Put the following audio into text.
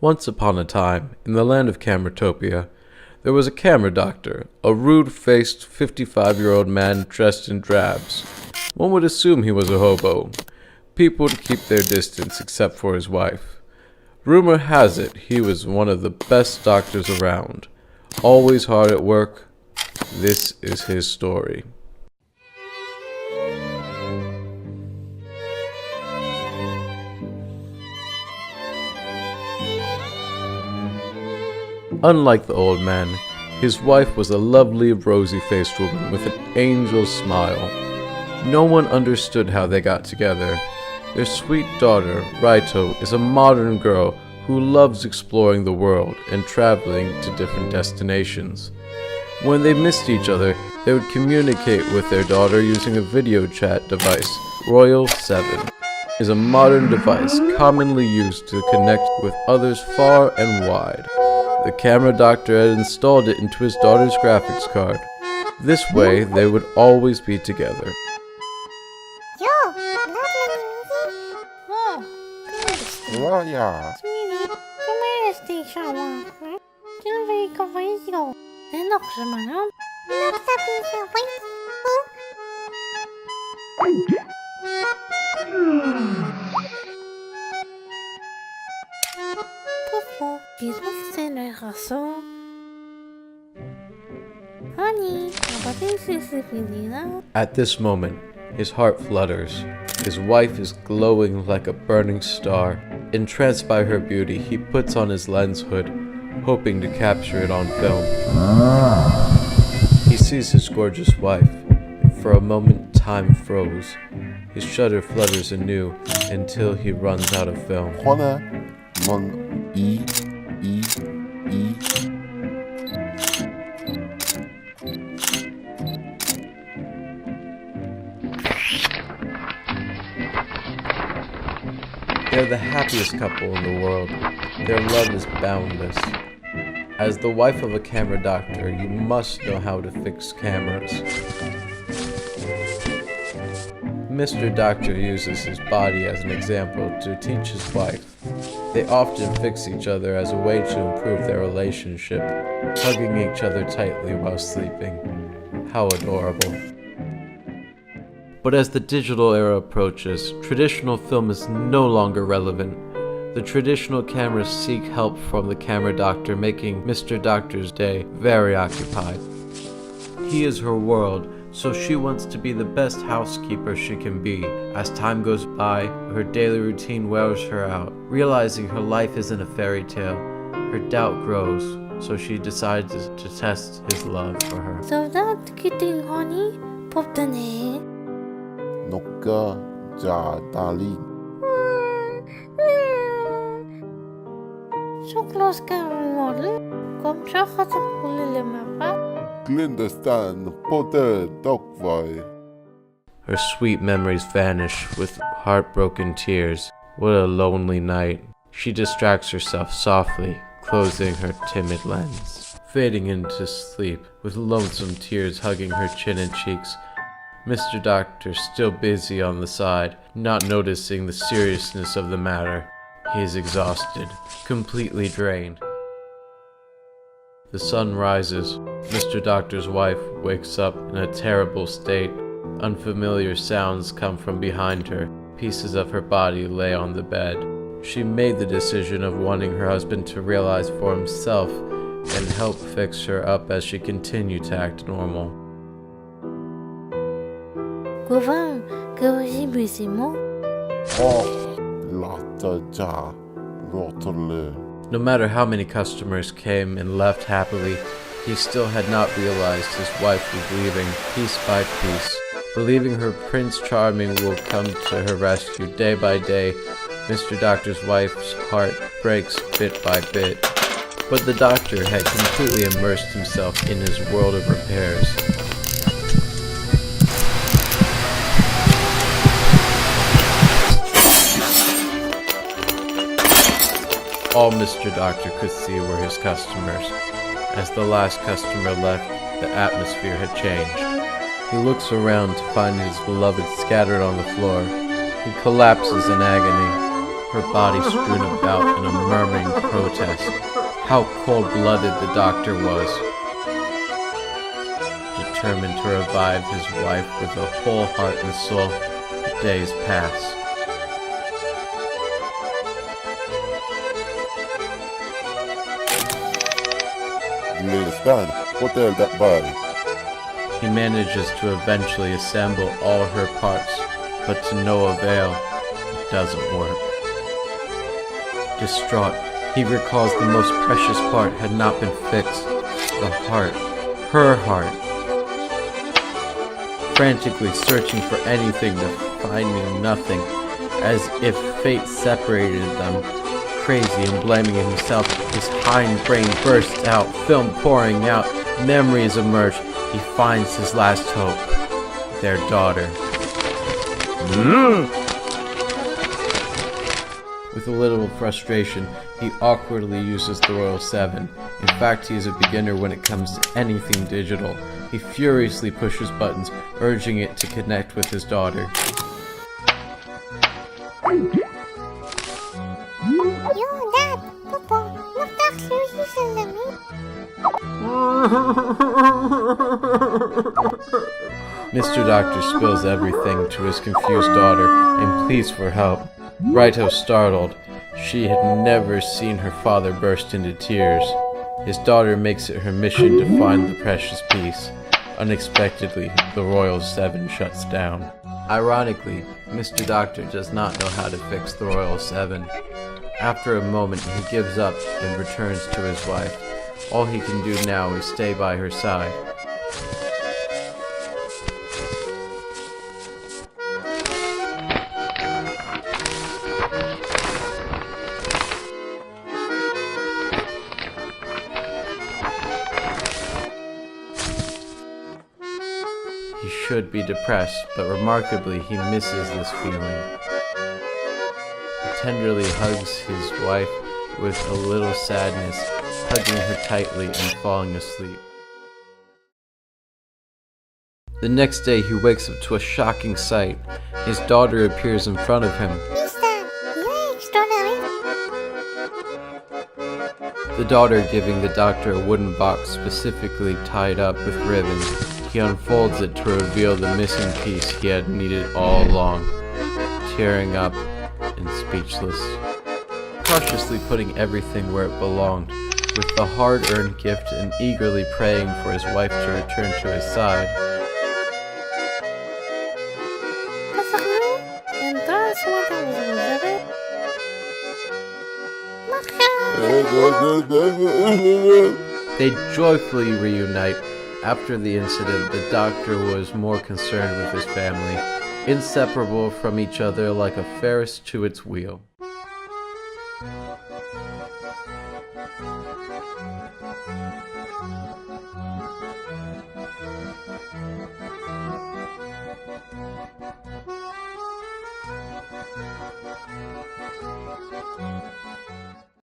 Once upon a time, in the land of Camertopia, there was a camera doctor, a rude-faced 55-year-old man dressed in drabs. One would assume he was a hobo. People would keep their distance except for his wife. Rumor has it he was one of the best doctors around. Always hard at work. This is his story. Unlike the old man, his wife was a lovely, rosy-faced woman with an angel smile. No one understood how they got together. Their sweet daughter, Raito, is a modern girl who loves exploring the world and traveling to different destinations. When they missed each other, they would communicate with their daughter using a video chat device. Royal 7 is a modern device commonly used to connect with others far and wide. The camera doctor had installed it into his daughter's graphics card. This way, they would always be together. At this moment, his heart flutters. His wife is glowing like a burning star. Entranced by her beauty, he puts on his lens hood, hoping to capture it on film. He sees his gorgeous wife, and for a moment time froze. His shutter flutters anew until he runs out of film. They're the happiest couple in the world. Their love is boundless. As the wife of a camera doctor, you must know how to fix cameras. Mr. Doctor uses his body as an example to teach his wife. They often fix each other as a way to improve their relationship, hugging each other tightly while sleeping. How adorable. But as the digital era approaches, traditional film is no longer relevant. The traditional cameras seek help from the camera doctor, making Mr. Doctor's day very occupied. He is her world, so she wants to be the best housekeeper she can be. As time goes by, her daily routine wears her out. Realizing her life isn't a fairy tale, her doubt grows, so she decides to test his love for her. So that kidding, honey? 뽑다네. 녹가 자 달리. So close can model. Comme ça, quand on peut le mapper. Glindestan poder dogvoy. Her sweet memories vanish with heartbroken tears. What a lonely night. She distracts herself softly, closing her timid lens. Fading into sleep, with lonesome tears hugging her chin and cheeks. Mr. Doctor still busy on the side, not noticing the seriousness of the matter. He is exhausted, completely drained. The sun rises. Mr. Doctor's wife wakes up in a terrible state. Unfamiliar sounds come from behind her. Pieces of her body lay on the bed. She made the decision of wanting her husband to realize for himself and help fix her up as she continued to act normal. No matter how many customers came and left happily, he still had not realized his wife was leaving piece by piece. Believing her Prince Charming will come to her rescue day by day, Mr. Doctor's wife's heart breaks bit by bit. But the doctor had completely immersed himself in his world of repairs. All Mr. Doctor could see were his customers. As the last customer left, the atmosphere had changed. He looks around to find his beloved scattered on the floor. He collapses in agony, her body strewn about in a murmuring protest. How cold-blooded the doctor was. Determined to revive his wife with a whole heart and soul, the days pass. You understand? Hotel that body. He manages to eventually assemble all her parts, but to no avail, it doesn't work. Distraught, he recalls the most precious part had not been fixed, the heart, her heart. Frantically searching for anything to finding nothing, as if fate separated them. Crazy and blaming himself, his hindbrain bursts out, film pouring out, memories emerge. He finds his last hope, their daughter. With a little frustration, he awkwardly uses the Royal 7. In fact, he is a beginner when it comes to anything digital. He furiously pushes buttons, urging it to connect with his daughter. Yo, Dad, Papa, mag-talk seriously sa lamin. Mr. Doctor spills everything to his confused daughter and pleads for help. Raito startled. She had never seen her father burst into tears. His daughter makes it her mission to find the precious piece. Unexpectedly, the Royal 7 shuts down. Ironically, Mr. Doctor does not know how to fix the Royal 7. After a moment, he gives up and returns to his wife. All he can do now is stay by her side. He should be depressed, but remarkably he misses this feeling. He tenderly hugs his wife with a little sadness, hugging her tightly and falling asleep. The next day he wakes up to a shocking sight. His daughter appears in front of him. Mister, you're extraordinary. The daughter giving the doctor a wooden box specifically tied up with ribbon. He unfolds it to reveal the missing piece he had needed all along, tearing up and speechless. Cautiously putting everything where it belonged, with the hard-earned gift and eagerly praying for his wife to return to his side. Pasak mo. Entonces, sumatawag mo sa rin. They joyfully reunite. After the incident, the doctor was more concerned with his family, inseparable from each other like a Ferris to its wheel.